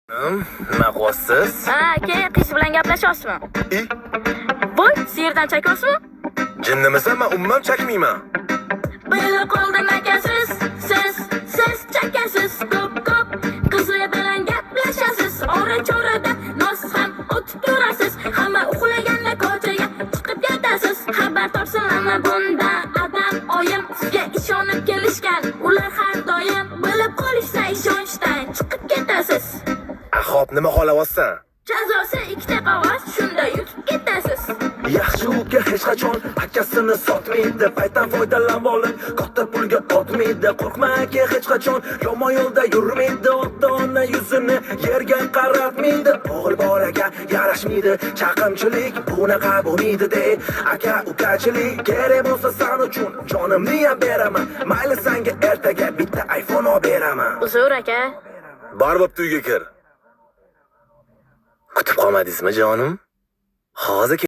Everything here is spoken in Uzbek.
Nima qilyapsiz? Aka, qiz bilan gaplashyapsizmi? Voy, siyerdan chakyapsizmi? Jinnimisan, men umuman chakmayman. Bilib qoldim aka, siz chakasiz. Ko'p qizi bilan gaplashasiz. Ora-chorada nos ham o'tib turasiz. Hamma uxlaganda ko'chaga chiqib ketasiz. Xabar topsinlarmi bunda adam oyim sizga ishonib kelishgan. Ular har doim bilib qolishsa ishonchdan chiqib ketasiz. Xo'p, nima xohlayapsan? Jazosi ikkita qog'oz, shunda yutib ketasiz. Yaxshi uka hech qachon akasini sotmaydi, paytdan foydalanib olib katta pulga otmaydi. Qo'rqma aka, hech qachon yomon yo'lda yurmaydi. Ota-ona yuzini yerga qaratmaydi. O'g'il bolaga yarashmaydi, chaqimchilik bunaqa bo'lmaydi de. Aka ukachilik kerak bo'lsa sen uchun jonimni ham beraman. Mayli senga ertaga bitta iPhone olib beraman. Uzr aka. Borib uyga kir. Kutib qolmadingizmi jonim? Hozir